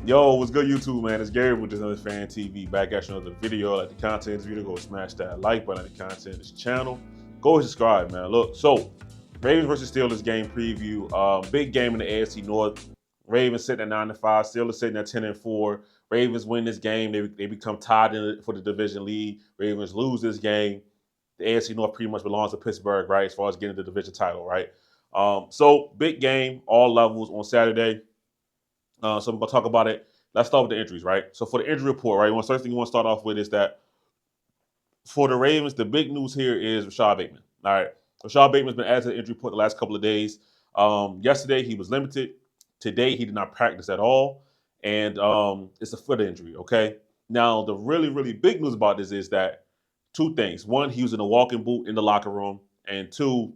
Yo, what's good, YouTube, man? It's Gary with another Fan TV back at you another video. Like the content of this video, go smash that like button. Like the content of this channel, go subscribe, man. Look, so Ravens versus Steelers game preview. Big game in the AFC North. Ravens sitting at 9-5. Steelers sitting at 10-4. Ravens win this game, they become tied for the division lead. Ravens lose this game. The AFC North pretty much belongs to Pittsburgh, right? As far as getting the division title, right? So big game, all levels on Saturday. So we're gonna talk about it. Let's start with the injuries, right? So for the injury report, right, first thing you want to start off with is that for the Ravens, the big news here is Rashad Bateman. All right, Rashad Bateman's been added to the injury report the last couple of days. Yesterday he was limited. Today he did not practice at all, and it's a foot injury. Okay. Now the really big news about this is that two things: one, he was in a walking boot in the locker room, and two,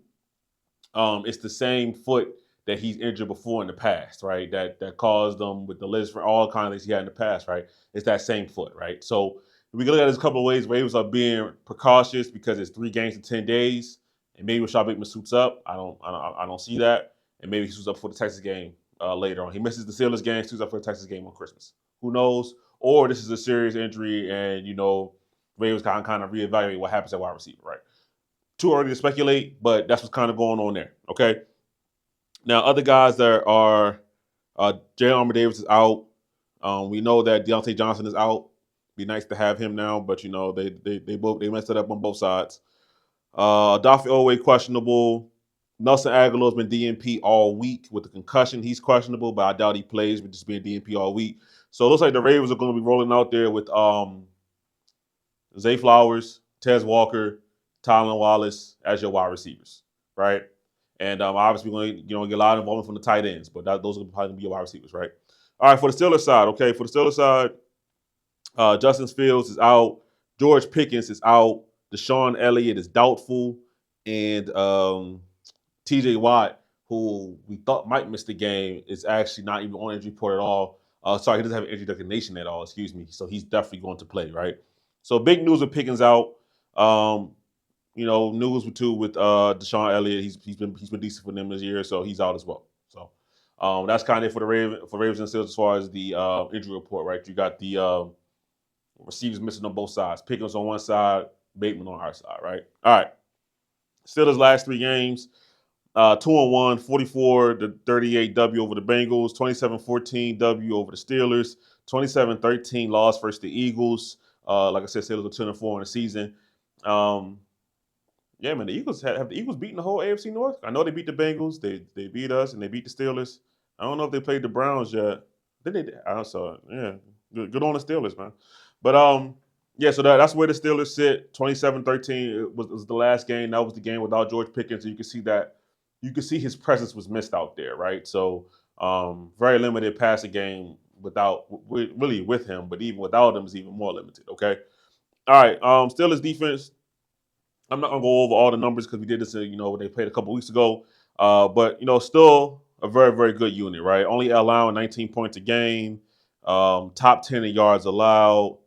it's the same foot that he's injured before in the past, right? That caused them with the list for all kinds of things he had in the past, right? It's that same foot, right? So we can look at this a couple of ways. Ravens are being precautious because it's 3 games in 10 days, and maybe Rashad Bateman suits up. I don't see that, and maybe he suits up for the Texas game later on. He misses the Steelers game, suits up for the Texas game on Christmas. Who knows? Or this is a serious injury, and Ravens kind of reevaluate what happens at wide receiver, right? Too early to speculate, but that's what's kind of going on there. Okay. Now, other guys that are J. Armour Davis is out. We know that Deontay Johnson is out. Be nice to have him now, but they messed it up on both sides. Dafi Owe questionable. Nelson Aguilar's been DNP all week with the concussion. He's questionable, but I doubt he plays with just being DNP all week. So it looks like the Ravens are going to be rolling out there with Zay Flowers, Tez Walker, Tylen Wallace as your wide receivers, right? And obviously, we're going to get a lot of involvement from the tight ends, but those are probably going to be your wide receivers, right? All right, for the Steelers side, okay, for the Steelers side, Justin Fields is out, George Pickens is out, Deshaun Elliott is doubtful, and T.J. Watt, who we thought might miss the game, is actually not even on injury report at all. Sorry, he doesn't have an injury designation at all. Excuse me. So he's definitely going to play, right? So big news with Pickens out. News too with Deshaun Elliott. He's been decent for them this year, so he's out as well. So that's kind of it for the Ravens and Steelers as far as the injury report, right? You got the receivers missing on both sides. Pickens on one side, Bateman on our side, right? All right. Steelers last 3 games. 2-1, 44-38 W over the Bengals, 27-14 W over the Steelers, 27-13 loss versus the Eagles. Like I said, Steelers are 10-4 in the season. Yeah, man, the Eagles have the Eagles beaten the whole AFC North. I know they beat the Bengals, they beat us, and they beat the Steelers. I don't know if they played the Browns yet. Then they did. I saw it. Yeah, good on the Steelers, man. But yeah, so that's where the Steelers sit. 27-13 was the last game. That was the game without George Pickens. So you can see his presence was missed out there, right? So very limited passing game really with him, but even without him is even more limited. Okay. All right. Steelers defense. I'm not gonna go over all the numbers because we did this, when they played a couple weeks ago. But still a very good unit, right? Only allowing 19 points a game. Top 10 in yards allowed.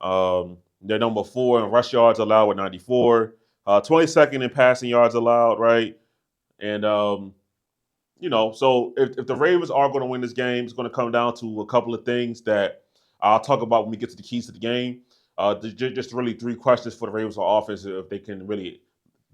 They're number 4 in rush yards allowed with 94. 22nd in passing yards allowed, right? And so if the Ravens are going to win this game, it's going to come down to a couple of things that I'll talk about when we get to the keys to the game. Just really 3 questions for the Ravens on offense. If they can really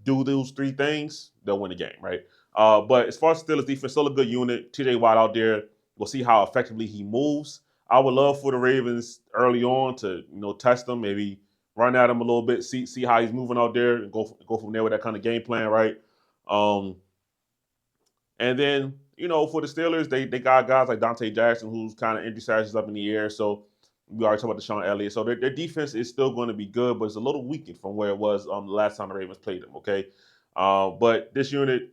do those 3 things, they'll win the game, right? But as far as Steelers defense, still a good unit. T.J. Watt out there. We'll see how effectively he moves. I would love for the Ravens early on to test him, maybe run at him a little bit, see how he's moving out there, and go from there with that kind of game plan, right? And then, for the Steelers, they got guys like Dante Jackson, who's kind of injury status up in the air. So we already talked about Deshaun Elliott. So their defense is still going to be good, but it's a little weakened from where it was the last time the Ravens played them. Okay, but this unit,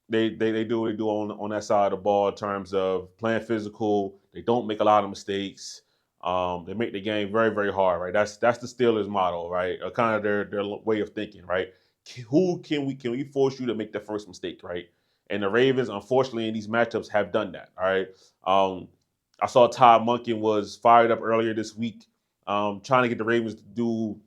they do what they do on that side of the ball in terms of playing physical. They don't make a lot of mistakes. They make the game very hard, right? That's the Steelers' model, right? Kind of their way of thinking, right? Who can we force you to make the first mistake, right? And the Ravens, unfortunately, in these matchups have done that. All right. I saw Todd Monken was fired up earlier this week, trying to get the Ravens to do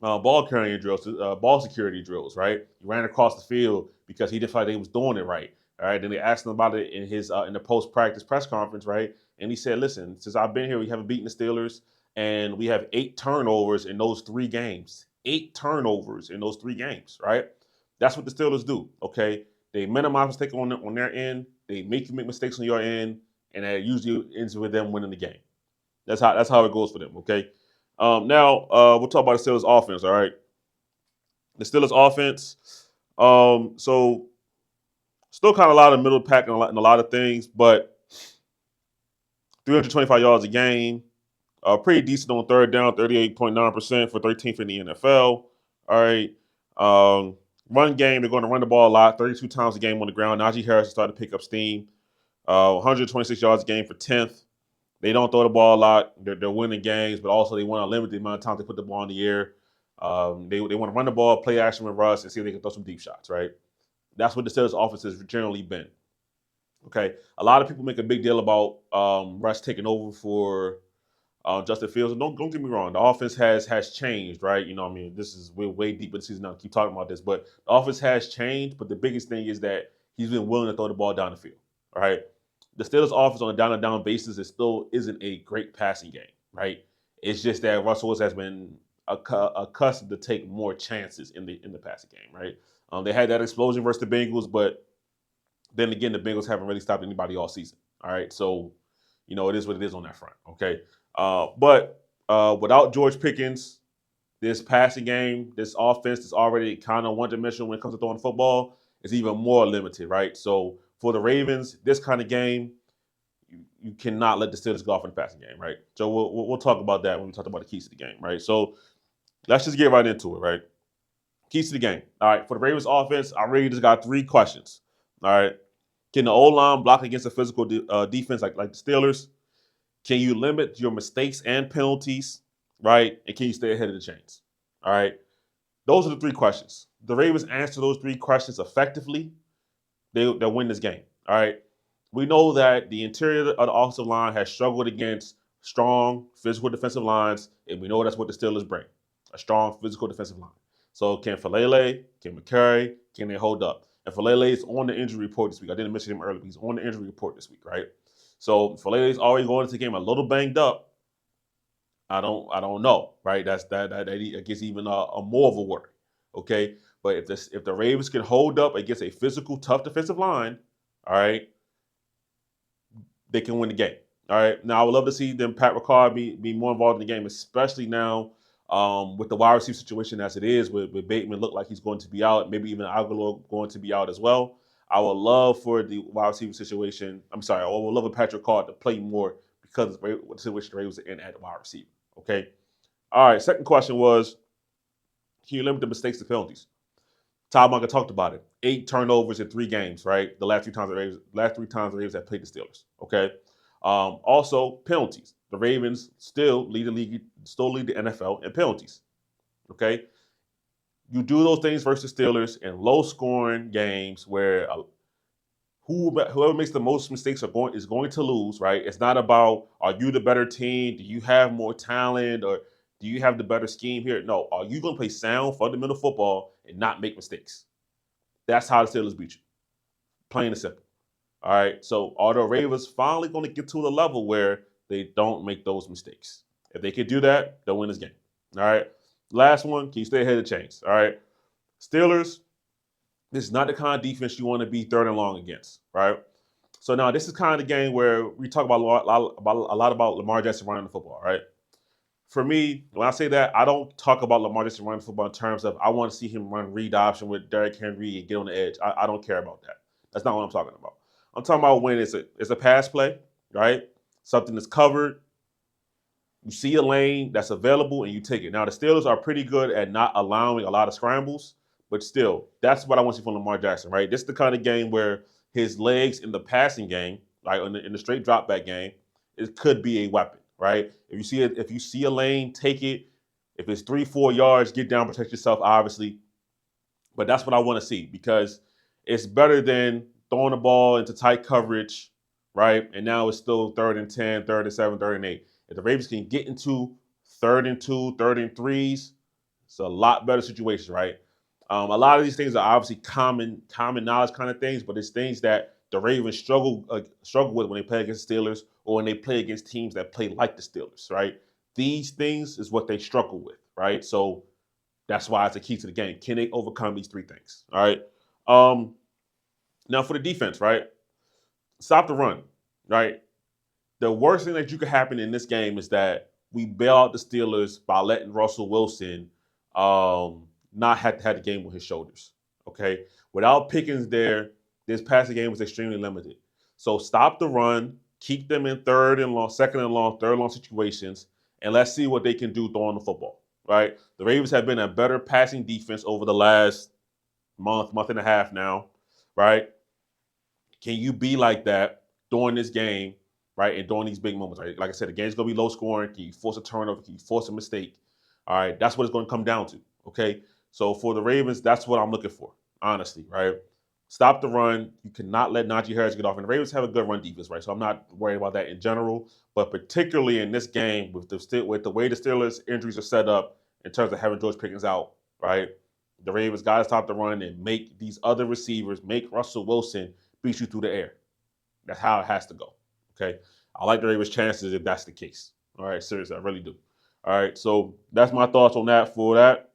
ball carrying drills, ball security drills. Right. He ran across the field because he didn't feel like they was doing it right. All right. Then they asked him about it in his in the post practice press conference, right? And he said, "Listen, since I've been here, we haven't beaten the Steelers, and we have 8 turnovers in those 3 games. 8 turnovers in those 3 games, right? That's what the Steelers do. Okay, they minimize mistakes on their end. They make you make mistakes on your end, and that usually ends with them winning the game. That's how it goes for them. Okay. Now we'll talk about the Steelers offense. All right, the Steelers offense. So still kind of a lot of middle pack in a lot of things, but 325 yards a game, pretty decent on third down, 38.9% for 13th in the NFL. All right. Run game, they're going to run the ball a lot, 32 times a game on the ground. Najee Harris is starting to pick up steam. 126 yards a game for 10th. They don't throw the ball a lot. They're winning games, but also they want to limit the amount of time they put the ball in the air. They want to run the ball, play action with Russ, and see if they can throw some deep shots, right? That's what the Steelers offense has generally been. Okay. A lot of people make a big deal about Russ taking over for Justin Fields. And don't get me wrong, the offense has changed, right? You know, I mean, this is way deep in the season now. I keep talking about this, but the offense has changed. But the biggest thing is that he's been willing to throw the ball down the field. All right. The Steelers' offense on a down-and-down basis is still isn't a great passing game, right? It's just that Russell Wilson has been accustomed to take more chances in the passing game, right? They had that explosion versus the Bengals, but then again, the Bengals haven't really stopped anybody all season. All right, so you know it is what it is on that front. Okay, but without George Pickens, this passing game, this offense is already kind of one-dimensional when it comes to throwing the football. Is even more limited, right? So for the Ravens, this kind of game, you cannot let the Steelers go off in the passing game, right? So we'll talk about that when we talk about the keys to the game, right? So let's just get right into it, right? Keys to the game. All right, for the Ravens offense, I really just got 3 questions. All right, can the O-line block against a physical defense like the Steelers? Can you limit your mistakes and penalties, right? And can you stay ahead of the chains? All right, those are the 3 questions. The Ravens answer those 3 questions effectively, they'll win this game. All right. We know that the interior of the offensive line has struggled against strong physical defensive lines, and we know that's what the Steelers bring, a strong physical defensive line. So can Falele, can McCurry, can they hold up? And Falele is on the injury report this week. I didn't mention him earlier, but he's on the injury report this week, right? So Falele is already going into the game a little banged up. I don't know, right? That gets even a more of a worry. Okay, but if the Ravens can hold up against a physical, tough defensive line, all right, they can win the game. All right. Now I would love to see them Pat Ricard be more involved in the game, especially now with the wide receiver situation as it is, with Bateman look like he's going to be out, maybe even Aguilar going to be out as well. I would love for the wide receiver situation. I'm sorry, I would love for Patrick Ricard to play more because of the situation the Ravens are in at wide receiver. Okay. All right. Second question was, can you limit the mistakes to penalties? Todd Monken talked about it. 8 turnovers in 3 games, right? The last 3 times the Ravens have played the Steelers. Okay. Also penalties. The Ravens still lead the NFL in penalties. Okay. You do those things versus Steelers in low-scoring games where whoever makes the most mistakes is going to lose, right? It's not about are you the better team? Do you have more talent? Or do you have the better scheme here? No. Are you going to play sound, fundamental football and not make mistakes? That's how the Steelers beat you. Plain and simple. All right. So are the Ravens finally going to get to the level where they don't make those mistakes? If they could do that, they'll win this game. All right. Last one, can you stay ahead of the chains? All right. Steelers, this is not the kind of defense you want to be third and long against, right? So now this is kind of the game where we talk about a lot about Lamar Jackson running the football, right? For me, when I say that, I don't talk about Lamar Jackson running the football in terms of I want to see him run read option with Derrick Henry and get on the edge. I don't care about that. That's not what I'm talking about. I'm talking about when it's a pass play, right? Something that's covered. You see a lane that's available and you take it. Now the Steelers are pretty good at not allowing a lot of scrambles, but still, that's what I want to see from Lamar Jackson, right? This is the kind of game where his legs in the passing game, like in the straight drop back game, it could be a weapon, right? If you see a lane, take it. If it's 3-4 yards, get down, protect yourself, obviously. But that's what I want to see because it's better than throwing the ball into tight coverage, right? And now it's still 3rd and 10, 3rd and 7, 3rd and 8. If the Ravens can get into 3rd and 2, 3rd and 3s, it's a lot better situation, right? A lot of these things are obviously common knowledge kind of things, but it's things that the Ravens struggle with when they play against Steelers or when they play against teams that play like the Steelers, right? These things is what they struggle with, right? So that's why it's a key to the game. Can they overcome these three things? All right. Now for the defense, right? Stop the run, right? The worst thing that you could happen in this game is that we bail out the Steelers by letting Russell Wilson not have to have the game on his shoulders. Okay, without Pickens there, this passing game was extremely limited. So stop the run, keep them in third and long, second and long, third long situations, and let's see what they can do throwing the football. Right, the Ravens have been a better passing defense over the last month and a half now. Right, can you be like that during this game, right? And during these big moments, right? Like I said, the game's gonna be low scoring. Can you force a turnover? Can you force a mistake? All right, that's what it's gonna come down to. Okay. So for the Ravens, that's what I'm looking for, honestly, right? Stop the run. You cannot let Najee Harris get off. And the Ravens have a good run defense, right? So I'm not worried about that in general, but particularly in this game with the way the Steelers injuries are set up in terms of having George Pickens out, right? The Ravens got to stop the run and make these other receivers, make Russell Wilson beat you through the air. That's how it has to go. Okay. I like the Ravens' chances if that's the case. All right, seriously, I really do. All right, so that's my thoughts on that for that.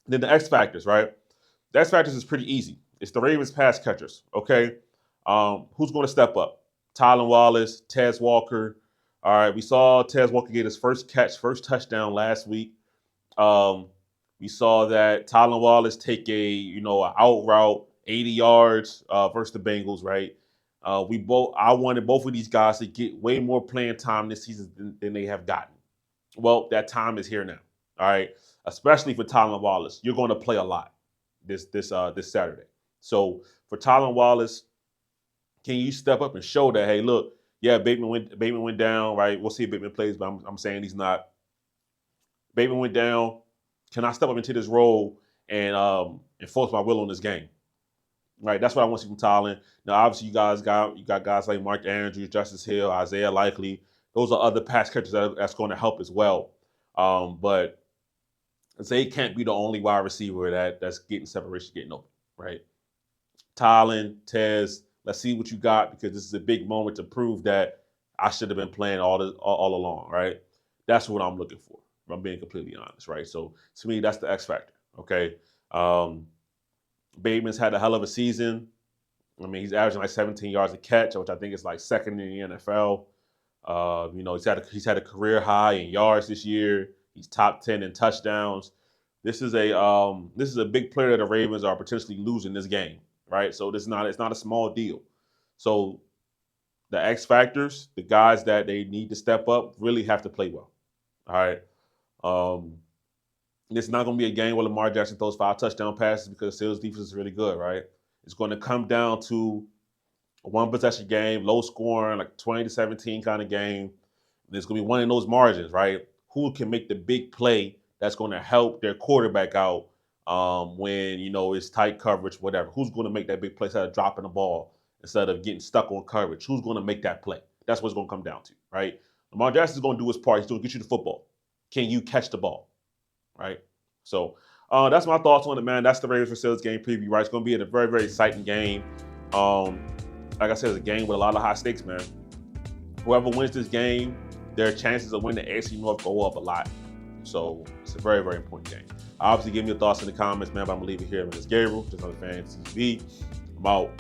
Then the X Factors, right? The X Factors is pretty easy. It's the Ravens pass catchers, okay? Who's going to step up? Tylan Wallace, Tez Walker. All right, we saw Tez Walker get his first touchdown last week. We saw that Tylan Wallace take an out route, 80 yards versus the Bengals, right? I wanted both of these guys to get way more playing time this season than they have gotten. Well, that time is here now. All right, especially for Tylan Wallace, you're going to play a lot this Saturday. So for Tylan Wallace, can you step up and show that? Hey, look, yeah, Bateman went down, right? We'll see if Bateman plays, but I'm saying he's not. Bateman went down. Can I step up into this role and enforce my will on this game? Right, that's what I want to see from Tylan. Now, obviously, you got guys like Mark Andrews, Justice Hill, Isaiah Likely. Those are other pass catchers that's going to help as well. But Zay can't be the only wide receiver that's getting separation, getting open, right? Tylan, Tez, let's see what you got because this is a big moment to prove that I should have been playing all along, right? That's what I'm looking for. If I'm being completely honest, right? So to me, that's the X factor. Okay. Bateman's had a hell of a season. I mean, he's averaging like 17 yards a catch, which I think is like second in the NFL. He's had a career high in yards this year. He's top 10 in touchdowns. This is a big player that the Ravens are potentially losing this game, right? So it's not a small deal. So the X factors, the guys that they need to step up, really have to play well. All right. It's not going to be a game where Lamar Jackson throws 5 touchdown passes because the Steelers defense is really good, right? It's going to come down to a one possession game, low scoring, like 20-17 kind of game. And it's going to be one in those margins, right? Who can make the big play that's going to help their quarterback out when it's tight coverage, whatever? Who's going to make that big play instead of dropping the ball, instead of getting stuck on coverage? Who's going to make that play? That's what it's going to come down to, right? Lamar Jackson's going to do his part. He's going to get you the football. Can you catch the ball? Right. So that's my thoughts on it, man. That's the Ravens for Steelers game preview, right? It's going to be a very, very exciting game. Like I said, it's a game with a lot of high stakes, man. Whoever wins this game, their chances of winning the AFC North go up a lot. So it's a very, very important game. Obviously, give me your thoughts in the comments, man. But I'm going to leave it here. My name is Gabriel, just another fan TV. I'm out.